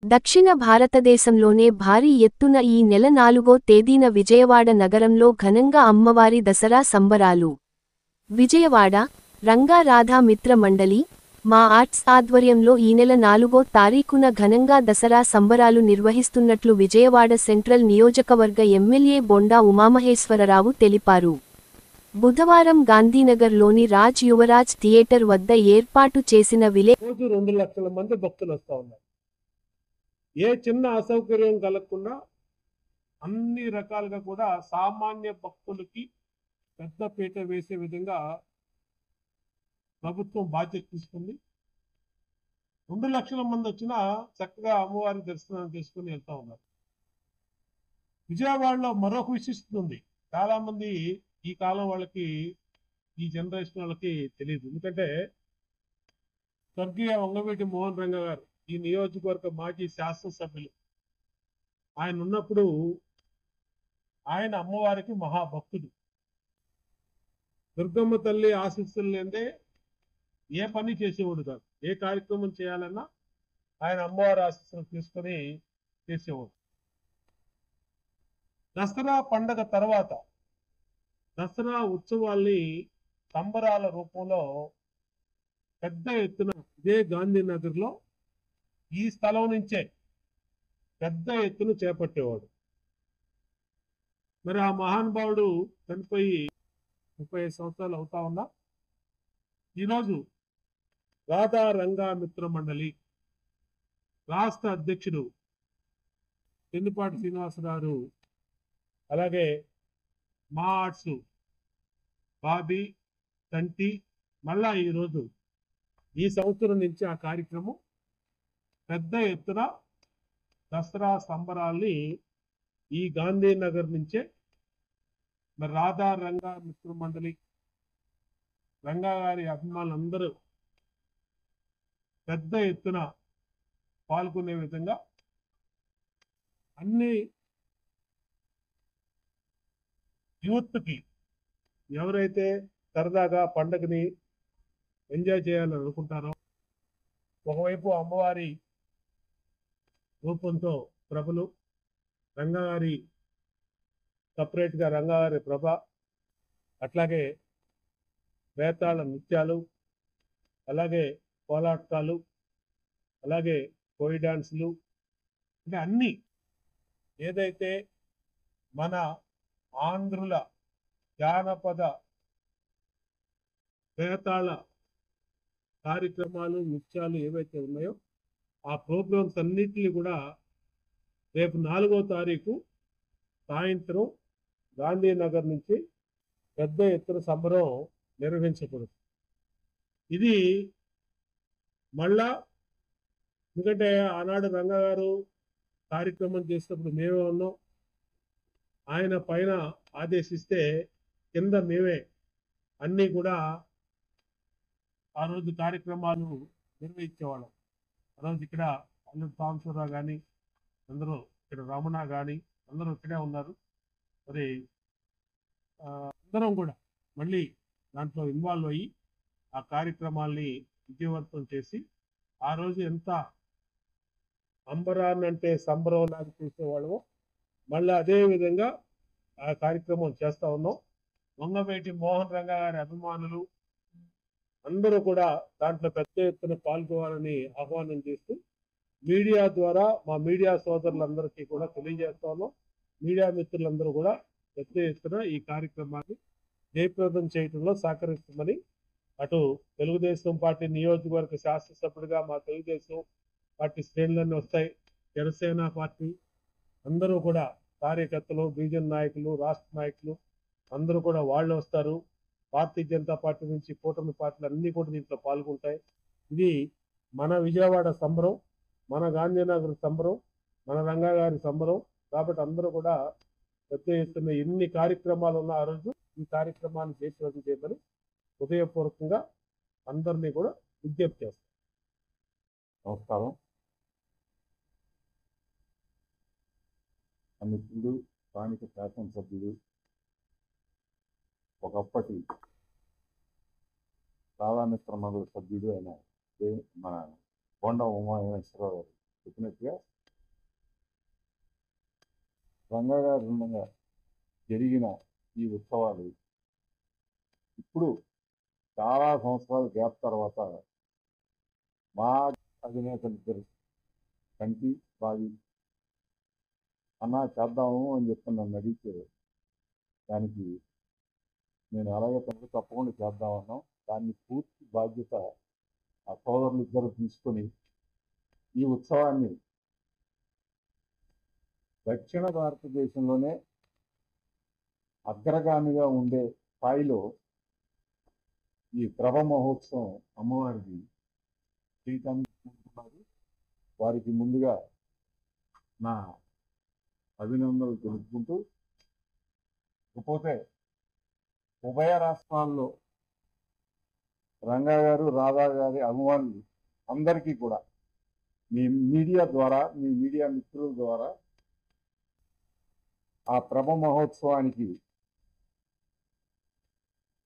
దక్షిణ భారతదేశంలోనే భారీ ఎత్తున ఈ నెల 4వ తేదీన విజయవాడ నగరంలో ఘనంగా అమ్మవారి దసరా సంబరాలు. విజయవాడ, రంగా రాధా మిత్ర మండలి, మా ఆర్ట్స్ ఆధ్వర్యంలో ఈ నెల 4వ తారీఖున ఘనంగా దసరా సంబరాలు నిర్వహిస్తున్నట్లు విజయవాడ సెంట్రల్ నియోజకవర్గ ఎమ్మెల్యే బొండా ఉమామహేశ్వరరావు తెలిపారు. బుధవారం గాంధీనగర్లోని రాజ్ యువరాజ్ థియేటర్ వద్ద ఏర్పాటు చేసిన రోజు 2 లక్షల మంది భక్తులు వస్తూ ఉన్నారు. ఏ చిన్న అసౌకర్యం కలగకుండా అన్ని రకాలుగా కూడా సామాన్య భక్తులకి పెద్ద పీట వేసే విధంగా ప్రభుత్వం బాధ్యత తీసుకుంది. 2 లక్షల మంది వచ్చినా చక్కగా అమ్మవారి దర్శనం చేసుకుని వెళ్తా ఉన్నారు. విజయవాడలో మరొక విశిష్టత ఉంది. చాలా మంది ఈ కాలం వాళ్ళకి, ఈ జనరేషన్ వాళ్ళకి తెలియదు. ఎందుకంటే స్వర్గీయ వంగవీటి మోహన్ రంగ గారు ఈ నియోజకవర్గ మాజీ శాసనసభ్యులు. ఆయన ఉన్నప్పుడు ఆయన అమ్మవారికి మహాభక్తుడు. దుర్గమ్మ తల్లి ఆశీస్సులు లేదే ఏ పని చేసేవాడు కాదు. ఏ కార్యక్రమం చేయాలన్నా ఆయన అమ్మవారి ఆశీస్సులు తీసుకొని చేసేవాడు. దసరా పండగ తర్వాత దసరా ఉత్సవాల్ని సంబరాల రూపంలో పెద్ద ఎత్తున ఇదే గాంధీనగర్లో ఈ స్థలం నుంచే పెద్ద ఎత్తున చేపట్టేవాడు. మరి ఆ మహానుభావుడు చనిపోయి 35 సంవత్సరాలు అవుతా ఉన్నా ఈరోజు రాధా రంగా మిత్ర మండలి రాష్ట్ర అధ్యక్షుడు చెన్నిపాటి శ్రీనివాసరావు, అలాగే మా ఆర్ట్స్ బాబీ తంటి మళ్ళా ఈరోజు ఈ సంవత్సరం నుంచి ఆ కార్యక్రమం పెద్ద ఎత్తున దసరా సంబరాల్ని ఈ గాంధీనగర్ నుంచే మరి రాధా రంగా మిత్ర మండలి రంగా గారి అభిమానులందరూ పెద్ద ఎత్తున పాల్గొనే విధంగా అన్ని యూత్కి ఎవరైతే సరదాగా పండగని ఎంజాయ్ చేయాలని అనుకుంటారో, ఒకవైపు అమ్మవారి రూపంతో ప్రభలు, రంగాగారి సపరేట్గా రంగాగారి ప్రభ, అట్లాగే వేతాళ నృత్యాలు, అలాగే కోలాటాలు, అలాగే కోయి డాన్సులు, అంటే అన్నీ ఏదైతే మన ఆంధ్రుల జానపద వేతాళ కార్యక్రమాలు, నృత్యాలు ఏవైతే ఉన్నాయో ఆ ప్రోగ్రామ్స్ అన్నిటిని కూడా రేపు 4వ తారీఖు సాయంత్రం గాంధీనగర్ నుంచి పెద్ద ఎత్తున సంబరం నిర్వహించకూడదు. ఇది మళ్ళా, ఎందుకంటే ఆనాడు రంగా గారు కార్యక్రమం చేసినప్పుడు మేమే ఉన్నాం. ఆయన పైన ఆదేశిస్తే కింద మేమే అన్నీ కూడా ఆ రోజు కార్యక్రమాలు నిర్వహించేవాళ్ళం. ఆ రోజు ఇక్కడ అల్లుడు సాంబశివరావు కానీ, అందరూ ఇక్కడ రమణ కానీ అందరూ ఇక్కడే ఉన్నారు. మరి అందరం కూడా మళ్ళీ దాంట్లో ఇన్వాల్వ్ అయ్యి ఆ కార్యక్రమాల్ని విజయవంతం చేసి ఆ రోజు ఎంత అంబరాన్ని అంటే సంబరం లాగా చేసేవాళ్ళము మళ్ళీ అదే విధంగా ఆ కార్యక్రమం చేస్తూ ఉన్నాం. వంగవేటి మోహన్ రంగ గారి అభిమానులు అందరూ కూడా దాంట్లో పెద్ద ఎత్తున పాల్గొవాలని ఆహ్వానం చేస్తూ మీడియా ద్వారా మా మీడియా సోదరులందరికీ కూడా తెలియజేస్తా ఉన్నాం. మీడియా మిత్రులందరూ కూడా పెద్ద ఎత్తున ఈ కార్యక్రమాన్ని జయప్రదం చేయడంలో సహకరిస్తుందని అటు తెలుగుదేశం పార్టీ నియోజకవర్గ శాసనసభ్యుడిగా మా తెలుగుదేశం పార్టీ శ్రేణులన్నీ వస్తాయి. జనసేన పార్టీ అందరూ కూడా కార్యకర్తలు, బీజేపీ నాయకులు, రాష్ట్ర నాయకులు అందరూ కూడా వాళ్ళు వస్తారు. భారతీయ జనతా పార్టీ నుంచి కూటమి పార్టీలు అన్నీ కూడా దీంట్లో పాల్గొంటాయి. ఇది మన విజయవాడ సంబరం, మన గాంధీనగర్ సంబరం, మన రంగా గారి సంబరం. కాబట్టి అందరూ కూడా పెద్ద ఎత్తున ఎన్ని కార్యక్రమాలు ఉన్నా ఆ రోజు ఈ కార్యక్రమాన్ని జయప్రదం చేయమని హృదయపూర్వకంగా అందరినీ కూడా విజ్ఞప్తి చేస్తాం. నమస్కారం. మిత్రుడు, స్థానిక శాసనసభ్యుడు, ఒకప్పటి ప్రాధాన్యత మండలి సభ్యుడు అయిన మన బొండా ఉమామహేశ్వరరావు చెప్పినట్టుగా రంగాగారి ఉండగా జరిగిన ఈ ఉత్సవాలు ఇప్పుడు చాలా సంవత్సరాల గ్యాప్ తర్వాత మా అధినేతలిద్దరు కంటి బావి అన్నా చేద్దాము అని చెప్పి నన్ను అడిగితే దానికి నేను అలాగే తప్పకుండా చేద్దామన్నాం. దాన్ని పూర్తి బాధ్యత ఆ సోదరులు ఇద్దరు తీసుకొని ఈ ఉత్సవాన్ని దక్షిణ భారతదేశంలోనే అగ్రగామిగా ఉండే స్థాయిలో ఈ ప్రభ మహోత్సవం అమ్మవారిది చేయటానికి చూస్తున్నారు. వారికి ముందుగా నా అభినందనలు తెలుపుకుంటూ, ఇకపోతే ఉభయ రాష్ట్రాల్లో రంగా గారు రాధా గారి అభిమానులు అందరికీ కూడా మీ మీడియా ద్వారా, మీ మీడియా మిత్రుల ద్వారా ఆ ప్రభ మహోత్సవానికి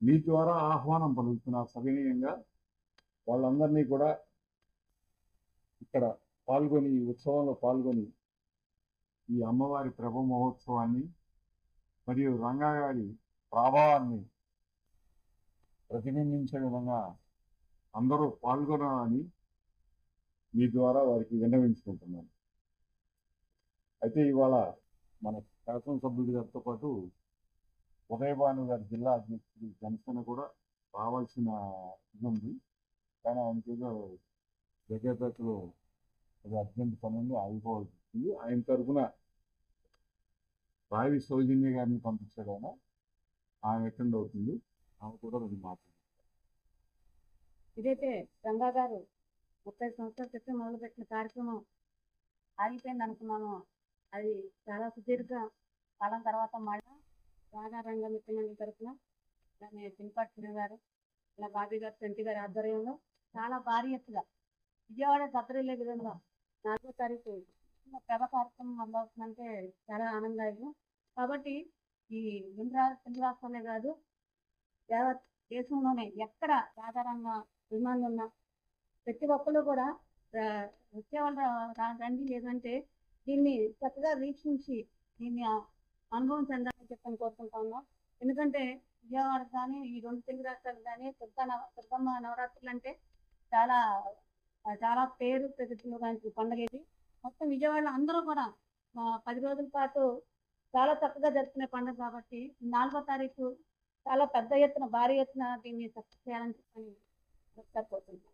మీ ద్వారా ఆహ్వానం పలుకుతున్నా సవినయంగా. వాళ్ళందరినీ కూడా ఇక్కడ పాల్గొని, ఈ ఉత్సవంలో పాల్గొని ఈ అమ్మవారి ప్రభ మహోత్సవాన్ని మరియు రంగా గారి ప్రభావాన్ని ప్రతిబింబించే విధంగా అందరూ పాల్గొనాలని మీ ద్వారా వారికి విన్నవించుకుంటున్నాను. అయితే ఇవాళ మన శాసనసభ్యుడి గారితో పాటు ఉదయభాను గారి జిల్లా అధ్యక్షుడు జనసేన కూడా రావాల్సిన ఇది ఉంది. కానీ ఆయనకి ఏదో జగేపేటలో అది అర్జెంట్ పనులు ఆగిపోవాల్సి వచ్చింది. ఆయన తరఫున రావి సౌజన్య గారిని పంపించాడు. ఆమె అటెండ్ అవుతుంది. ఆమె కూడా రెండు మాట్లాడుతుంది. ఇదైతే రంగా గారు 30 సంవత్సరాల క్రితం మొదలుపెట్టిన కార్యక్రమం ఆగిపోయింది అనుకున్నాను. అది చాలా సుదీర్ఘ కాలం తర్వాత మళ్ళా రాధా రంగ మిత్రమండలి తరఫున పింపాటి గారు, ఇలా బాబీ గారు, సెంటి గారి ఆధ్వర్యంలో చాలా భారీ ఎత్తుగా విజయవాడ దత్తరిల్లే విధంగా 4వ తారీఖు ప్రభ కార్యక్రమం మొదలవుతుందంటే చాలా ఆనందదాయకం. కాబట్టి ఈ తెలుగు రాష్ట్రాలే కాదు, యావత్ దేశంలోనే ఎక్కడ రాధారంగ అభిమానులు ఉన్నా ప్రతి ఒక్కరు కూడా వచ్చేవాళ్ళు రండి, లేదంటే దీన్ని చక్కగా వీక్షించి దీన్ని అనుభవం చెందాలని చెప్పని కోరుకుంటా ఉన్నాం. ఎందుకంటే విజయవాడ కానీ, ఈ 2 తెలుగు రాష్ట్రాలు కానీ దుర్గమ్మ నవరాత్రులు అంటే చాలా చాలా పేరు ప్రసిద్ధిలోకి పండుగ ఇది. మొత్తం విజయవాడలో అందరూ కూడా 10 రోజుల పాటు చాలా చక్కగా జరుపుకునే పండుగ కాబట్టి 4వ తారీఖు చాలా పెద్ద ఎత్తున, భారీ ఎత్తున దీన్ని సక్సెస్ చేయాలని చెప్పని కోరుకుంటున్నాం.